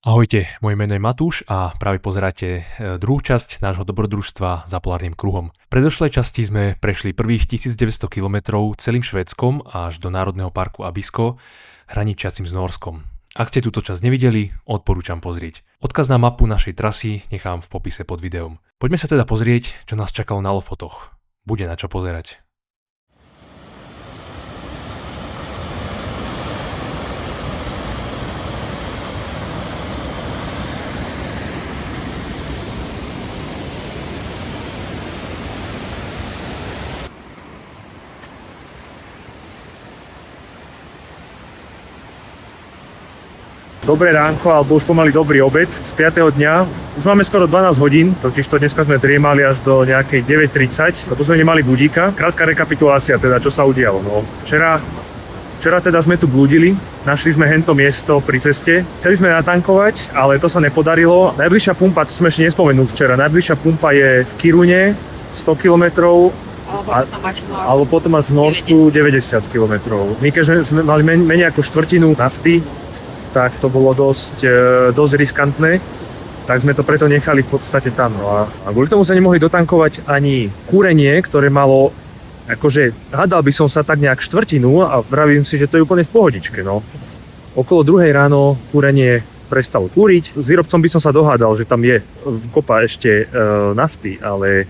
Ahojte, moje meno je Matúš a práve pozeráte druhú časť nášho dobrodružstva za polárnym kruhom. V predošlej časti sme prešli prvých 1900 km celým Švédskom až do Národného parku Abisko, hraničiacim s Nórskom. Ak ste túto časť nevideli, odporúčam pozrieť. Odkaz na mapu našej trasy nechám v popise pod videom. Poďme sa teda pozrieť, čo nás čakalo na Lofotoch. Bude na čo pozerať. Dobré ránko, alebo už pomaly dobrý obed z 5. dňa. Už máme skoro 12 hodín, totižto dneska sme driemali až do nejakej 9:30, lebo sme nemali budíka. Krátka rekapitulácia teda, čo sa udialo. No, včera teda sme tu blúdili, našli sme hento miesto pri ceste. Chceli sme natankovať, ale to sa nepodarilo. Najbližšia pumpa, to sme ešte nespomenuli včera, najbližšia pumpa je v Kirune, 100 km. Alebo potom až v Norsku 90 km. My keďže sme mali menej ako štvrtinu nafty, tak to bolo dosť riskantné, tak sme to preto nechali v podstate tam. No a kvôli tomu sa nemohli dotankovať ani kúrenie, ktoré malo, akože hádal by som sa tak nejak štvrtinu a vravím si, že to je úplne v pohodičke. No. Okolo 2:00 ráno kúrenie prestalo kúriť. S výrobcom by som sa dohádal, že tam je kopa ešte nafty, ale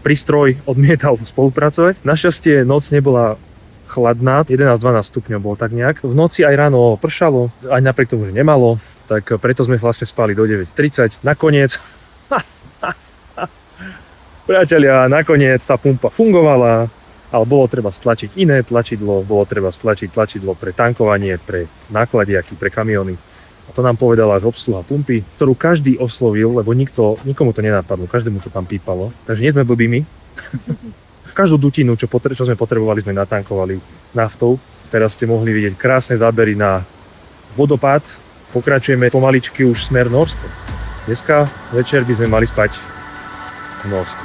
prístroj odmietal spolupracovať. Našťastie noc nebola chladná, 11-12 stupňov bolo tak nejak. V noci aj ráno pršalo, aj napriek tomu, že nemalo, tak preto sme vlastne spali do 9:30. Nakoniec, priatelia, nakoniec tá pumpa fungovala, ale bolo treba stlačiť iné tlačidlo, bolo treba stlačiť tlačidlo pre tankovanie, pre nákladiaky, pre kamiony. A to nám povedala až obsluha pumpy, ktorú každý oslovil, lebo nikomu to nenapadlo, každému to tam pípalo. Takže nie sme blbými. Každú dutinu, čo sme potrebovali, sme natankovali naftou. Teraz ste mohli vidieť krásne zábery na vodopád. Pokračujeme pomaličky už smer Norsko. Dneska večer by sme mali spať v Norsku.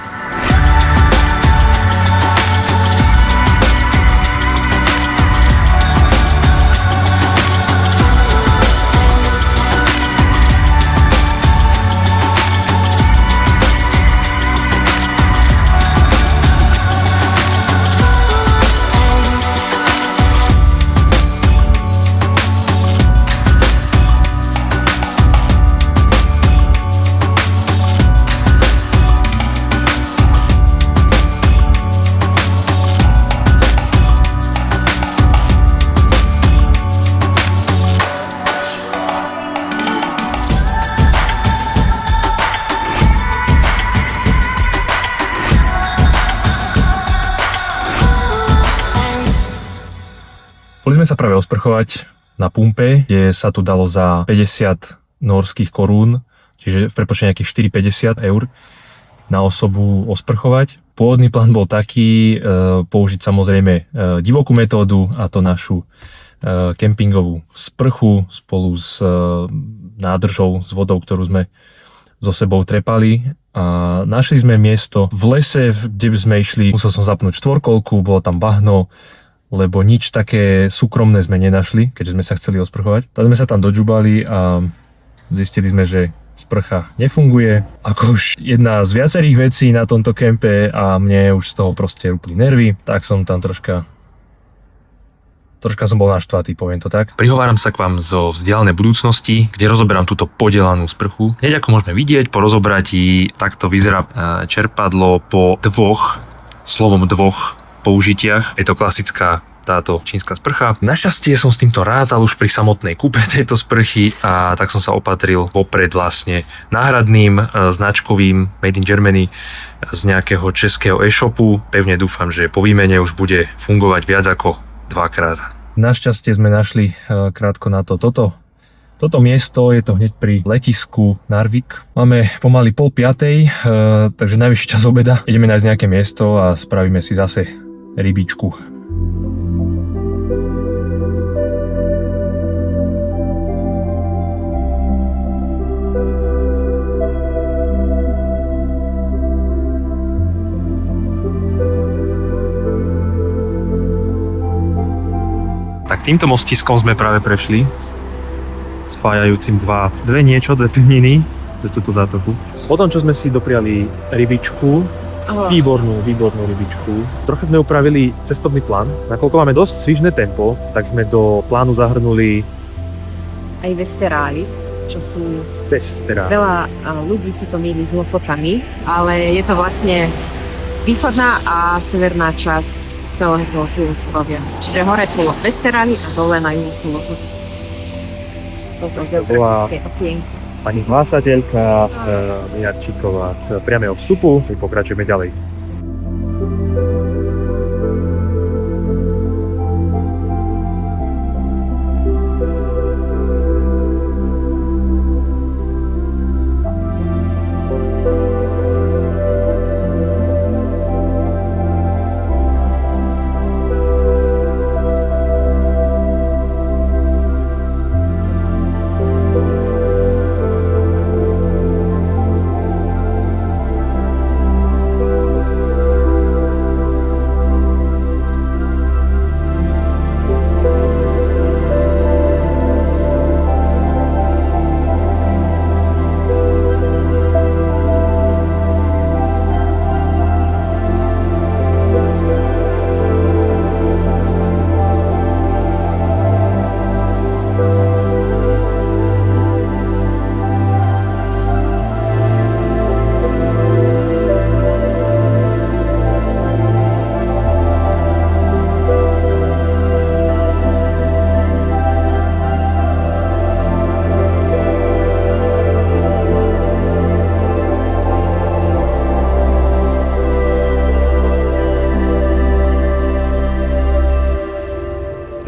Boli sme sa práve osprchovať na pumpe, kde sa tu dalo za 50 norských korún, čiže v prepočte nejakých 4,50 eur na osobu osprchovať. Pôvodný plán bol taký, použiť samozrejme divokú metódu, a to našu kempingovú sprchu spolu s nádržou, s vodou, ktorú sme so sebou trepali. A našli sme miesto v lese, kde sme išli, musel som zapnúť štvorkolku, bolo tam bahno, lebo nič také súkromné sme nenašli, keďže sme sa chceli osprchovať. Tak sme sa tam dodžubali a zistili sme, že sprcha nefunguje. Ako už jedna z viacerých vecí na tomto kempe a mne už z toho proste rúpli nervy, tak som tam troška som bol naštvatý, poviem to tak. Prihováram sa k vám zo vzdialenej budúcnosti, kde rozoberám túto podelanú sprchu. Hneď ako môžeme vidieť, po rozobratí takto vyzerá čerpadlo po slovom dvoch použitiach. Je to klasická táto čínska sprcha. Našťastie som s týmto rátal už pri samotnej kúpe tejto sprchy a tak som sa opatril vopred vlastne náhradným značkovým Made in Germany z nejakého českého e-shopu. Pevne dúfam, že po výmene už bude fungovať viac ako 2-krát. Našťastie sme našli krátko na toto miesto, je to hneď pri letisku Narvik. Máme pomaly 4:30, takže najvyšší čas obeda. Ideme nájsť nejaké miesto a spravíme si zase rybičku. Tak týmto mostiskom sme práve prešli. spájajúcim dve pevniny cez túto zátoku. Potom, čo sme si dopriali rybičku, výbornú rybičku, trocha sme upravili cestovný plán. Nakoľko máme dosť svižné tempo, tak sme do plánu zahrnuli aj vesterály, čo sú Vesterál. veľa ľudí si to mýli s Lofotami, ale je to vlastne východná a severná časť celého toho súoslovia. Čiže hore sú Vesterály a dole na juhu sú Lofoty. Toto geografické okienko. Pani hlásateľka Mijarčíková z priameho vstupu. My pokračujeme ďalej.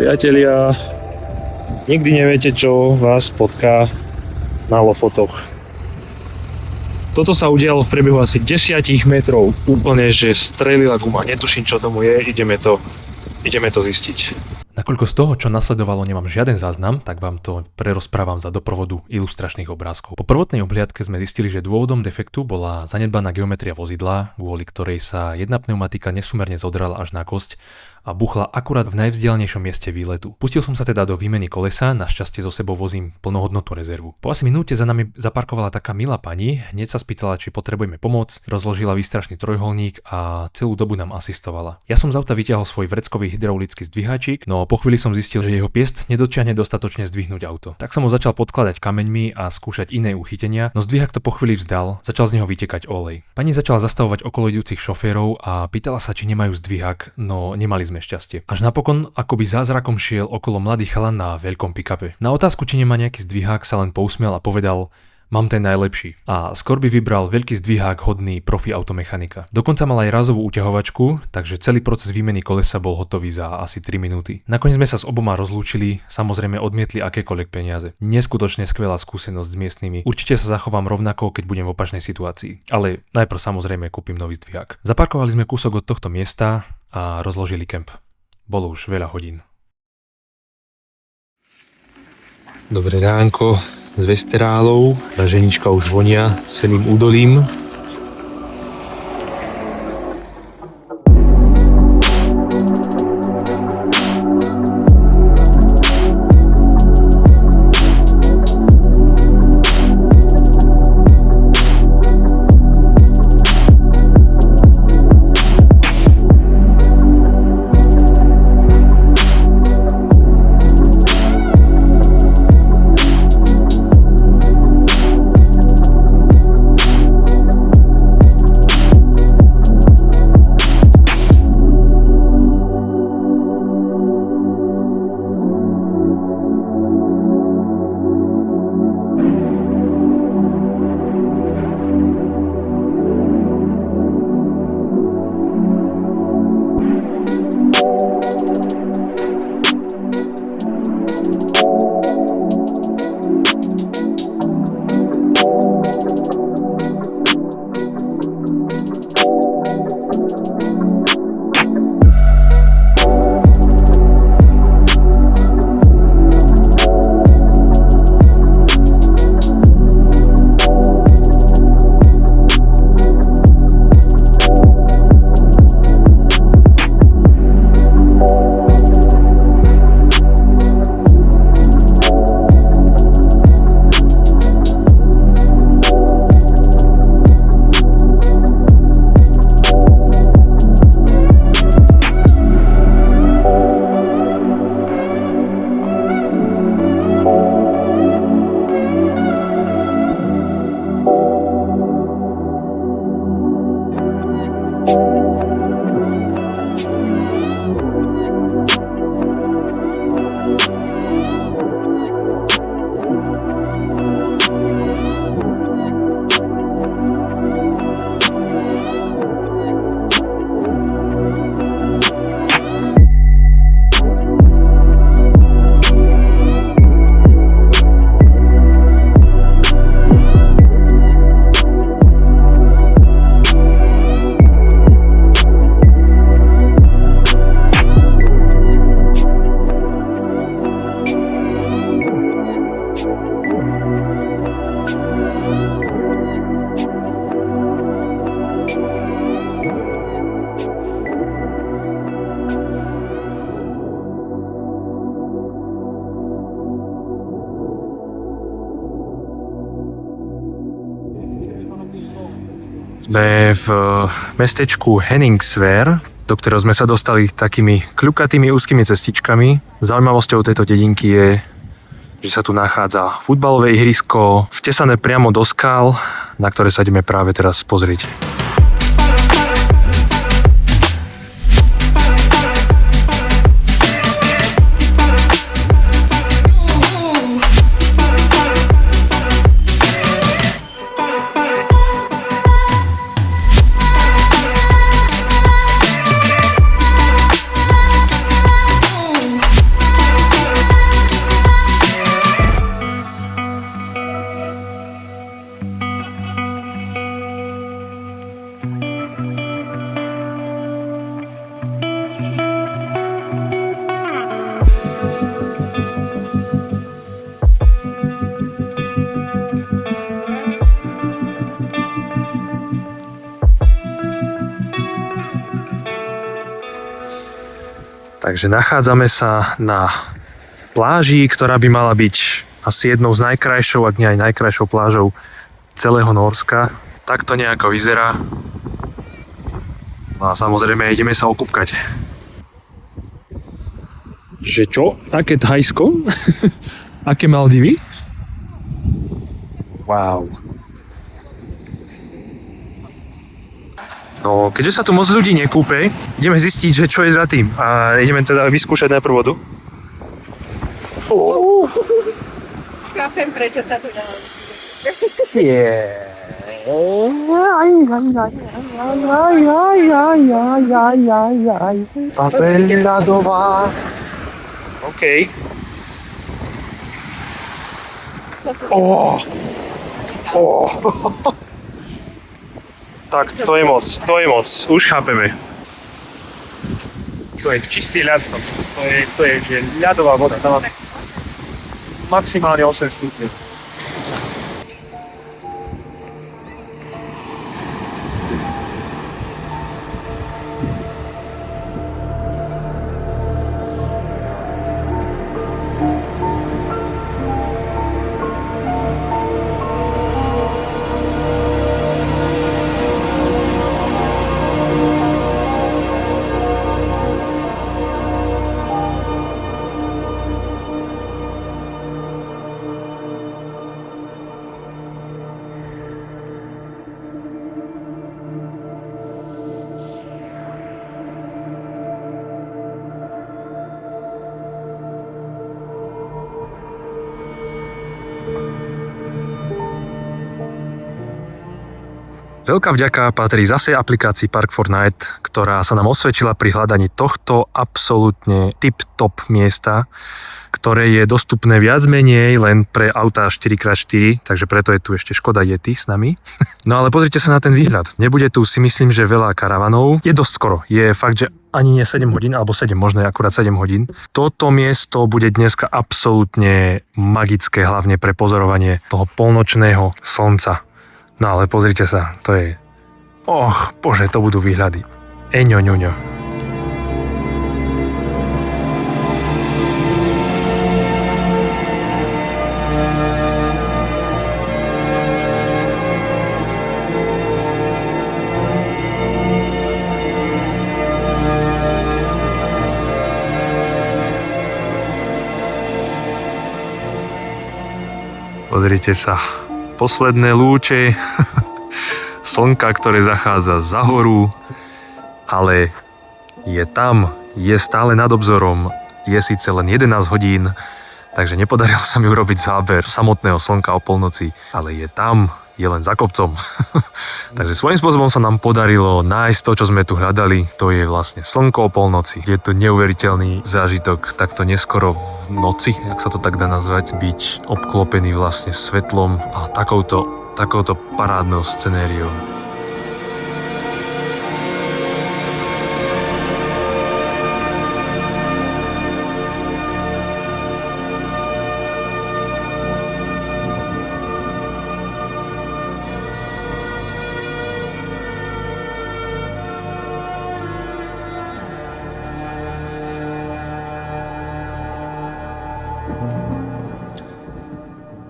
Priatelia, nikdy neviete, čo vás potká na Lofotoch. Toto sa udialo v priebehu asi 10 metrov. Úplne, že strelila guma. Netuším, čo tomu je. Ideme to zistiť. Nakoľko z toho, čo nasledovalo, nemám žiaden záznam, tak vám to prerozprávam za doprovodu ilustračných obrázkov. Po prvotnej obhliadke sme zistili, že dôvodom defektu bola zanedbaná geometria vozidla, kvôli ktorej sa jedna pneumatika nesúmerne zodrala až na kosť a buchla akurát v najvzdialenejšom mieste výletu. Pustil som sa teda do výmeny kolesa, našťastie so sebou vozím plnohodnotnú rezervu. Po asi minúte za nami zaparkovala taká milá pani, hneď sa spýtala, či potrebujeme pomoc, rozložila výstražný trojholník a celú dobu nám asistovala. Ja som z auta vytiahol svoj vreckový hydraulický zdvihačík, no po chvíli som zistil, že jeho piest nedočiahne dostatočne zdvihnúť auto. Tak som ho začal podkladať kameňmi a skúšať iné uchytenia, no zdvihák to po chvíli vzdal, začal z neho vytekať olej. Pani začala zastavovať okolo idúcich šoférov a pýtala sa, či nemajú zdvihák, no nemali sme šťastie. Až napokon akoby zázrakom šiel okolo mladý chalan na veľkom pick-upe. Na otázku, či nemá nejaký zdvihák, sa len pousmiel a povedal: "Mám ten najlepší." A skôr by vybral veľký zdvihák hodný profi automechanika. Dokonca mal aj razovú uťahovačku, takže celý proces výmeny kolesa bol hotový za asi 3 minúty. Nakoniec sme sa s oboma rozlúčili, samozrejme odmietli akékoľvek peniaze. Neskutočne skvelá skúsenosť s miestnymi. Určite sa zachovám rovnako, keď budem v opačnej situácii. Ale najprv samozrejme kúpim nový zdvihák. Zaparkovali sme kúsok od tohto miesta a rozložili kemp. Bolo už veľa hodín. Dobré ránko z Vesterálov. Raženička už vonia celým údolím. Sme v mestečku Henningsver, do ktorého sme sa dostali takými kľukatými úzkými cestičkami. Zaujímavosťou tejto dedinky je, že sa tu nachádza futbalové ihrisko, vtesané priamo do skál, na ktoré sa ideme práve teraz pozrieť. Takže nachádzame sa na pláži, ktorá by mala byť asi jednou z najkrajšou, ak nie aj najkrajšou plážou celého Nórska. Tak to nejako vyzerá. No a samozrejme ideme sa okúpkať. Že čo? Aké Thajsko? Aké Maldivy? Wow. No, keďže sa tu moc ľudí nekúpe, ideme zistiť, že čo je za tým. A ideme teda vyskúšať najprv vodu. Chápem, prečo sa to dá. Táto je ľadová. OK. Tak to je moc, už chápeme. To je čistý ľad. To je že ľadová voda. Tam máme maximálne 8 stupňov. Veľká vďaka patrí zase aplikácii Park4Night, ktorá sa nám osvedčila pri hľadaní tohto absolútne tip-top miesta, ktoré je dostupné viac menej len pre autá 4x4, takže preto je tu ešte Škoda Yeti s nami. No ale pozrite sa na ten výhľad. Nebude tu, si myslím, že veľa karavanov. Je dosť skoro. Je fakt, že ani nie 7 hodín, alebo 7, možno akurát 7 hodín. Toto miesto bude dneska absolútne magické, hlavne pre pozorovanie toho polnočného slnca. No ale pozrite sa, to je... bože, to budú výhľady. Eňo, ňuňo. Pozrite sa. Posledné lúče slnka, ktoré zachádza za horu, ale je tam, je stále nad obzorom, je síce len 11 hodín, takže nepodarilo sa mi urobiť záber samotného slnka o polnoci, ale je tam, je len za kopcom. Takže svojím spôsobom sa nám podarilo nájsť to, čo sme tu hľadali, to je vlastne slnko o polnoci. Je to neuveriteľný zážitok, takto neskoro v noci, ak sa to tak dá nazvať, byť obklopený vlastne svetlom a takouto parádnou scenériou.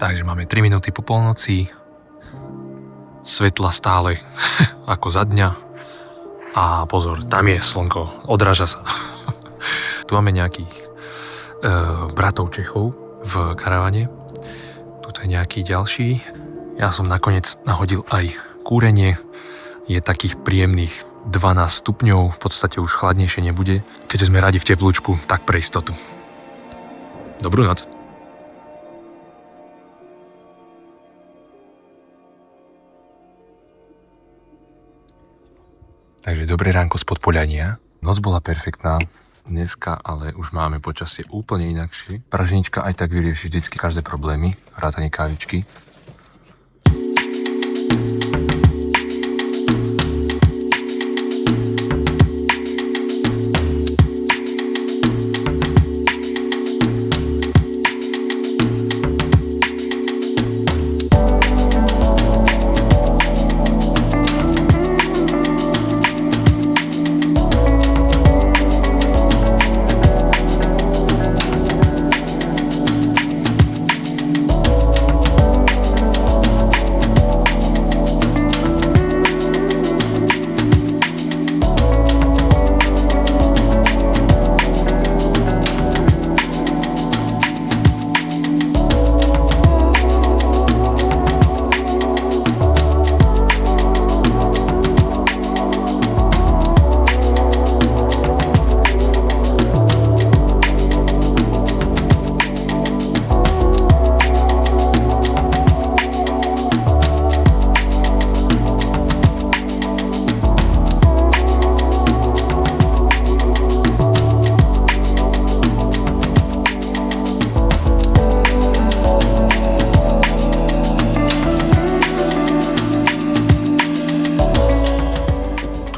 Takže máme 3 minúty po polnoci svetla stále ako za dňa. A pozor, tam je slnko, odráža sa. Tu máme nejakých bratov Čechov v karavane. Tuto je nejaký ďalší. Ja som nakoniec nahodil aj kúrenie. Je takých príjemných 12 stupňov, v podstate už chladnejšie nebude. Keďže sme radi v teplúčku, tak pre istotu. Dobrú noc. Takže dobré ránko z Podpoľania. Noc bola perfektná. Dneska ale už máme počasie úplne inakšie. Praženička aj tak vyrieši vždycky každé problémy, vrátane kávičky.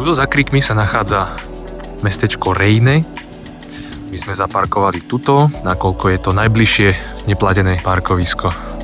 Tuto za kríkmi sa nachádza mestečko Rejne. My sme zaparkovali tuto, nakoľko je to najbližšie neplatené parkovisko.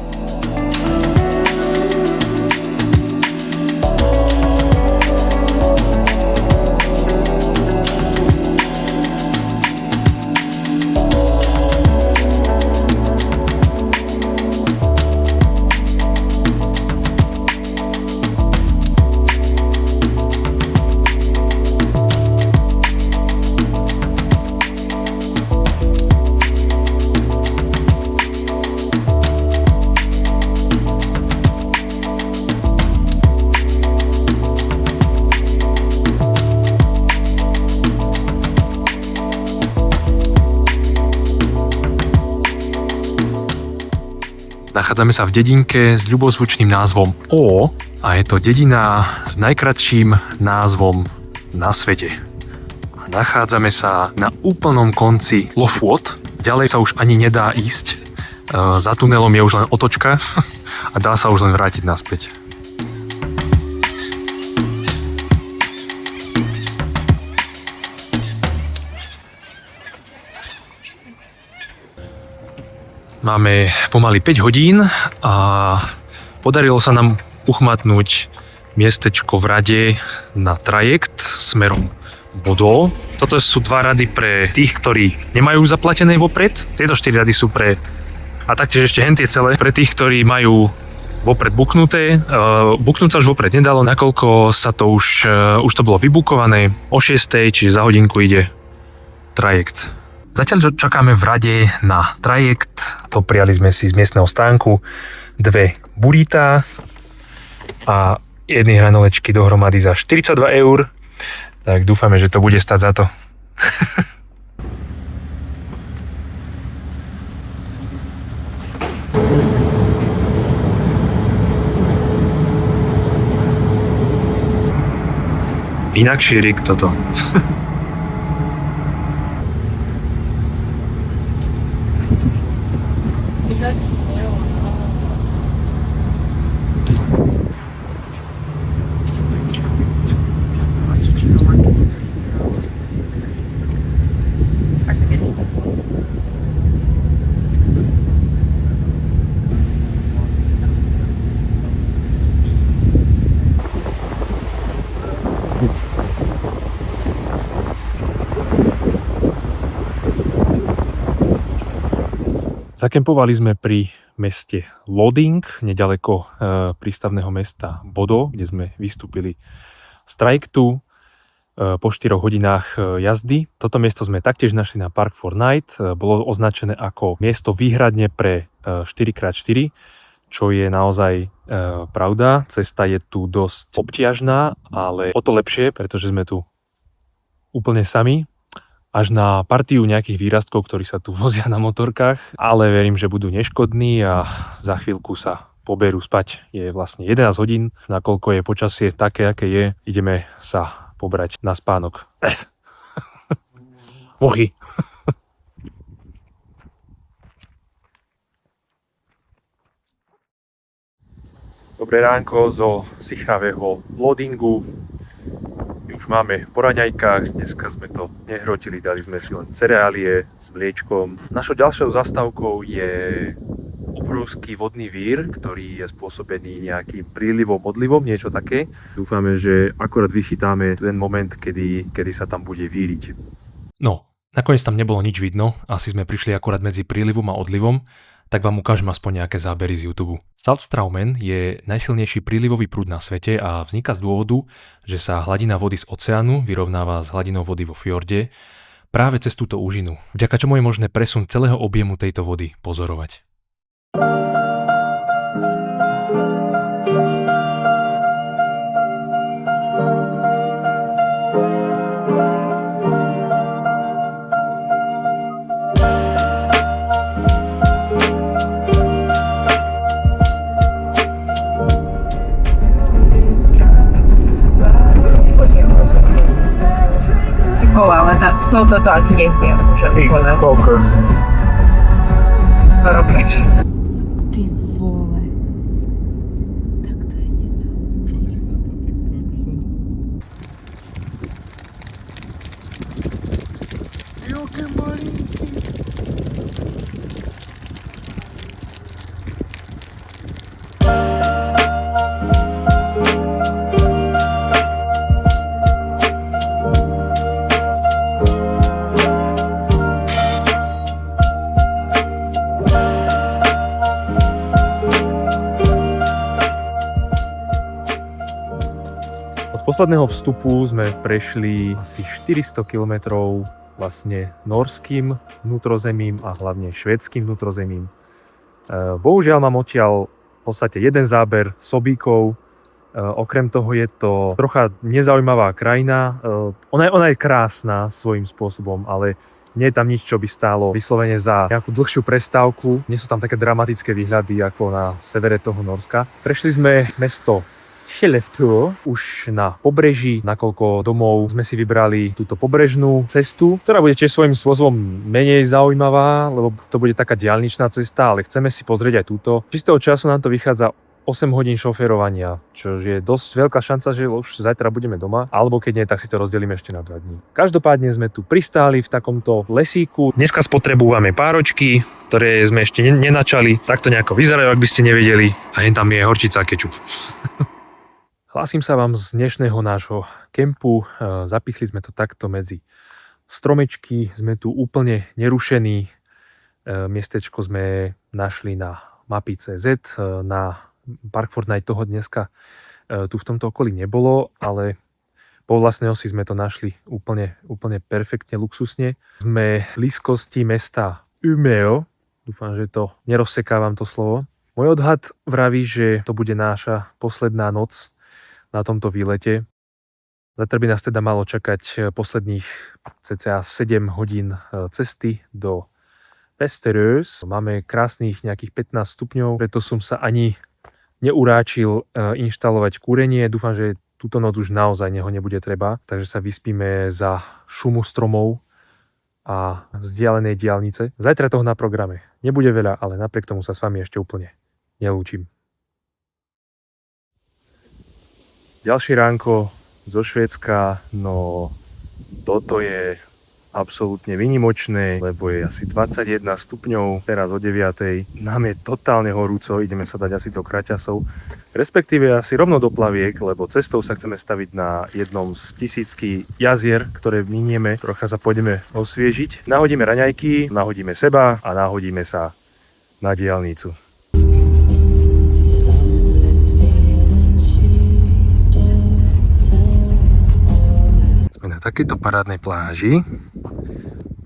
Nachádzame sa v dedinke s ľubozvučným názvom O a je to dedina s najkratším názvom na svete. Nachádzame sa na úplnom konci Lofoten. Ďalej sa už ani nedá ísť. Za tunelom je už len otočka a dá sa už len vrátiť naspäť. Máme pomaly 5 hodín a podarilo sa nám uchmatnúť miestečko v rade na trajekt smerom Bodø. Toto sú 2 rady pre tých, ktorí nemajú zaplatené vopred. Tieto 4 rady sú pre, a taktiež ešte hentie celé, pre tých, ktorí majú vopred buknuté. Buknúť sa už vopred nedalo, nakoľko sa to už to bolo vybukované o 6, čiže za hodinku ide trajekt. Zatiaľ čakáme v rade na trajekt, prijali sme si z miestneho stánku 2 burrita a 1 hranolečky dohromady za 42 €. Tak dúfame, že to bude stať za to. Inakší rig toto. Zakempovali sme pri meste Loding, nedaleko prístavného mesta Bodo, kde sme vystúpili z trajektu po 4 hodinách jazdy. Toto miesto sme taktiež našli na Park4Night. Bolo označené ako miesto výhradne pre 4x4, čo je naozaj pravda. Cesta je tu dosť obťažná, ale o to lepšie, pretože sme tu úplne sami. Až na partiu nejakých výrastkov, ktorí sa tu vozia na motorkách, ale verím, že budú neškodní a za chvíľku sa poberú spať. Je vlastne 11 hodín, nakoľko je počasie také, aké je. Ideme sa pobrať na spánok. Mochy. Dobré ránko zo sichravého loadingu. Už máme po raňajkách, dneska sme to nehrotili, dali sme si len cereálie s mliečkom. Našou ďalšou zastávkou je obrovský vodný vír, ktorý je spôsobený nejakým prílivom, odlivom, niečo také. Dúfame, že akorát vychytáme ten moment, kedy sa tam bude víriť. No, nakoniec tam nebolo nič vidno, asi sme prišli akorát medzi prílivom a odlivom, tak vám ukážem aspoň nejaké zábery z YouTube. Saltstraumen je najsilnejší prílivový prúd na svete a vzniká z dôvodu, že sa hladina vody z oceánu vyrovnáva s hladinou vody vo fjorde práve cez túto úžinu, vďaka čomu je možné presun celého objemu tejto vody pozorovať. Ale toto ani neviem, že úplne. Skoro preč. Ty vole. Tak to je niečo. Pozri na to, ty kokso. Jaké malinky. Posledného vstupu sme prešli asi 400 km vlastne norským vnútrozemím a hlavne švédskym vnútrozemím. Bohužiaľ mám odtiaľ v podstate jeden záber sobíkov. Okrem toho je to trocha nezaujímavá krajina. Ona je krásna svojím spôsobom, ale nie je tam nič, čo by stálo vyslovene za nejakú dlhšiu prestávku. Nie sú tam také dramatické výhľady ako na severe toho Norska. Prešli sme mesto Skellefteå už na pobreží, nakoľko domov sme si vybrali túto pobrežnú cestu, ktorá bude tiež svojím spôsobom menej zaujímavá, lebo to bude taká diaľničná cesta, ale chceme si pozrieť aj túto. Čistého času nám to vychádza 8 hodín šoférovania, čo je dosť veľká šanca, že už zajtra budeme doma, alebo keď nie, tak si to rozdelíme ešte na 2 dní. Každopádne sme tu pristáli v takomto lesíku. Dneska spotrebujeme páročky, ktoré sme ešte nenačali. Takto nejako vyzerajú, ak by ste nevedeli. A hen tam je horčica a kečup. Hlásim sa vám z dnešného nášho kempu. Zapichli sme to takto medzi stromečky. Sme tu úplne nerušení. Miestečko sme našli na mapy.cz. Na Park4Night toho dneska tu v tomto okolí nebolo, ale po vlastnej osi sme to našli úplne perfektne, luxusne. Sme v blízkosti mesta Umeå. Dúfam, že to nerozsekávam to slovo. Môj odhad vraví, že to bude naša posledná noc na tomto výlete. Zajtra by nás teda malo čakať posledných cca 7 hodín cesty do Västerås. Máme krásnych nejakých 15 stupňov, preto som sa ani neuráčil inštalovať kúrenie. Dúfam, že túto noc už naozaj neho nebude treba, takže sa vyspíme za šumu stromov a vzdialenej diaľnice. Zajtra toho na programe nebude veľa, ale napriek tomu sa s vami ešte úplne nelúčim. Ďalšie ránko zo Švédska, no toto je absolútne výnimočné, lebo je asi 21 stupňov, teraz o 9. Nám je totálne horúco, ideme sa dať asi do kraťasov, respektíve asi rovno do plaviek, lebo cestou sa chceme staviť na jednom z tisícky jazier, ktoré minieme, trocha sa pôjdeme osviežiť. Nahodíme raňajky, nahodíme seba a nahodíme sa na diaľnicu. Sme na takejto parádnej pláži.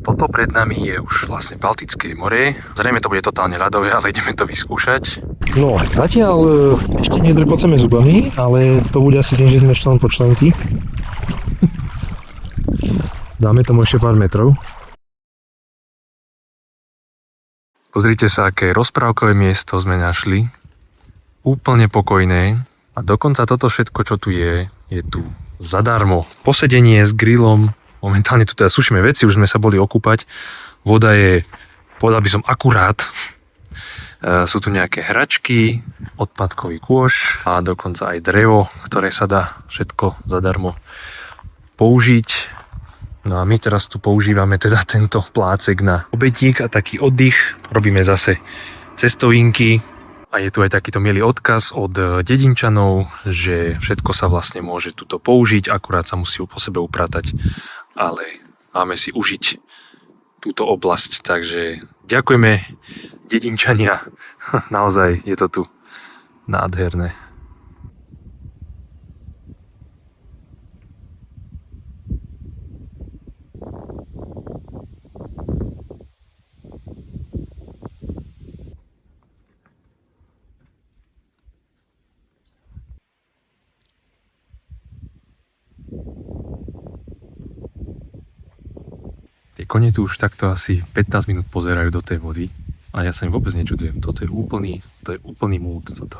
Toto pred nami je už vlastne Baltické more. Zrejme to bude totálne ľadové, ale ideme to vyskúšať. No, zatiaľ ešte nedrkoceme zubami, ale to bude asi tým, že sme člen po členky. Dáme tomu ešte pár metrov. Pozrite sa, aké rozprávkové miesto sme našli. Úplne pokojné. A dokonca toto všetko, čo tu je tu zadarmo. Posedenie s grillom. Momentálne tu teda sušíme veci, už sme sa boli okúpať. Voda je, povedal by som, akurát. Sú tu nejaké hračky, odpadkový kôš a dokonca aj drevo, ktoré sa dá všetko zadarmo použiť. No a my teraz tu používame teda tento plácek na obetík a taký oddych. Robíme zase cestovinky a je tu aj takýto milý odkaz od dedinčanov, že všetko sa vlastne môže tuto použiť, akurát sa musí po sebe upratať, ale máme si užiť túto oblasť, takže ďakujeme dedinčania, naozaj je to tu nádherné. Tie kone tu už takto asi 15 minút pozerajú do tej vody a ja sa im vôbec nečudujem. To je úplný mood toto.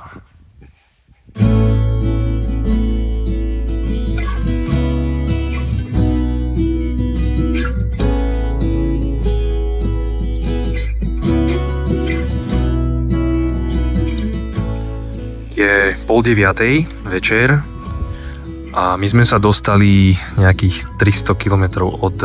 Je 8:30 večer a my sme sa dostali nejakých 300 km od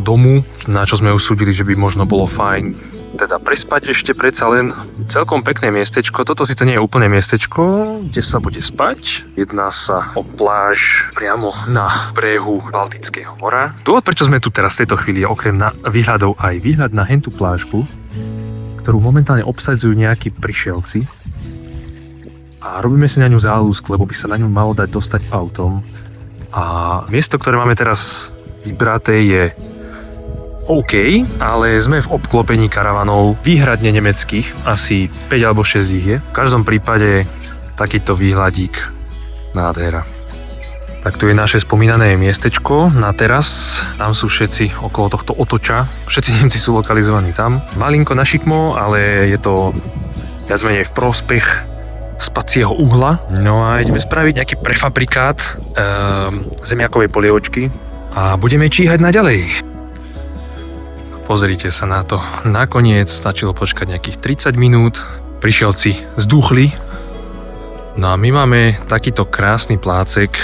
domu, na čo sme usúdili, že by možno bolo fajn teda prespať ešte predsa len. Celkom pekné miestečko, toto si to nie je úplne miestečko, kde sa bude spať. Jedná sa o pláž priamo na brehu Baltického mora. Dôvod, prečo sme tu teraz v tejto chvíli, je okrem výhľadov aj výhľad na hentú plážku, ktorú momentálne obsadzujú nejakí prišielci. A robíme si na ňu záľusk, lebo by sa na ňu malo dať dostať autom. A miesto, ktoré máme teraz vybraté, je OK, ale sme v obklopení karavanov výhradne nemeckých, asi 5 alebo 6 ich je. V každom prípade takýto výhľadík, nádhera. Tak tu je naše spomínané miestečko na teras, tam sú všetci okolo tohto otoča, všetci Nemci sú lokalizovaní tam. Malinko našikmo, ale je to viac menej v prospech spacieho uhla. No a ideme spraviť nejaký prefabrikát zemiakovej polievočky a budeme číhať naďalej. Pozrite sa na to. Nakoniec stačilo počkať nejakých 30 minút. Prišielci zdúchli. No a my máme takýto krásny plácek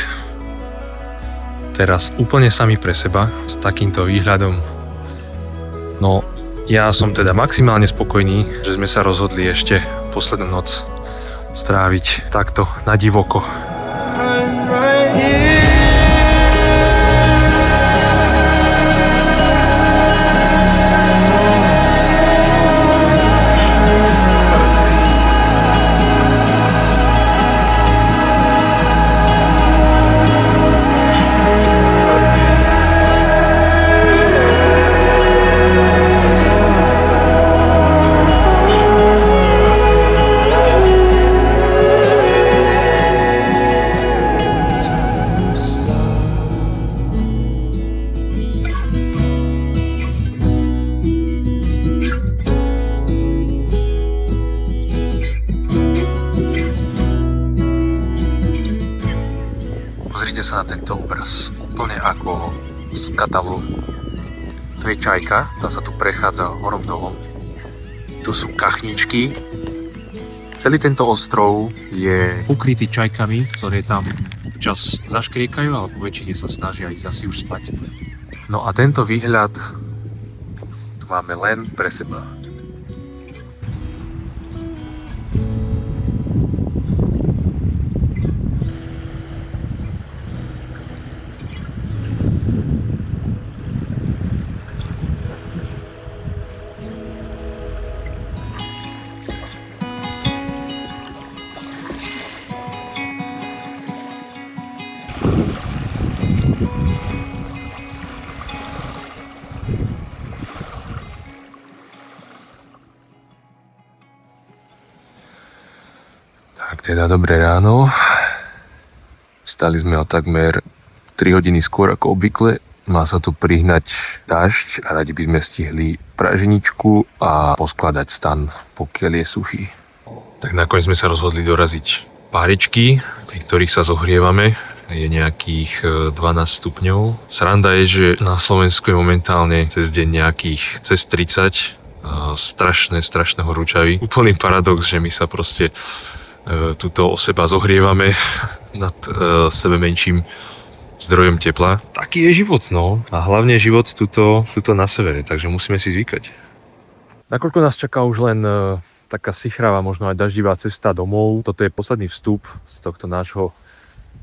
teraz úplne sami pre seba s takýmto výhľadom. No ja som teda maximálne spokojný, že sme sa rozhodli ešte poslednú noc stráviť takto na divoko. Pozrite sa na tento obraz, úplne ako z katalógu. Tu je čajka, tá sa tu prechádza horom dolom. Tu sú kachničky. Celý tento ostrov je ukrytý čajkami, ktoré tam občas zaškriekajú, ale po väčšine sa snažia ísť asi už spať. No a tento výhľad tu máme len pre seba. teda dobré ráno. Vstali sme o takmer 3 hodiny skôr ako obvykle. Má sa tu prihnať dažď a radi by sme stihli praženičku a poskladať stan, pokiaľ je suchý. Tak nakoniec sme sa rozhodli doraziť páričky, pri ktorých sa zohrievame. Je nejakých 12 stupňov. Sranda je, že na Slovensku je momentálne cez deň nejakých cez 30. Strašné horúčavy. Úplný paradox, že my sa proste tuto o seba zohrievame nad sebe menším zdrojom tepla. Taký je život, no. A hlavne život tuto na severe, takže musíme si zvykať. Nakoľko nás čaká už len taká sichravá, možno aj daždivá cesta domov. Toto je posledný vstup z tohto nášho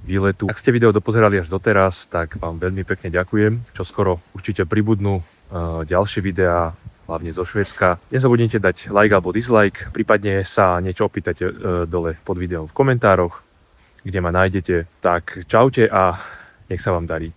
výletu. Ak ste video dopozerali až doteraz, tak vám veľmi pekne ďakujem. Čoskoro určite pribudnú ďalšie videá, hlavne zo Švédska. Nezabudnite dať like alebo dislike, prípadne sa niečo opýtajte dole pod videom v komentároch, kde ma nájdete. Tak čaute a nech sa vám darí.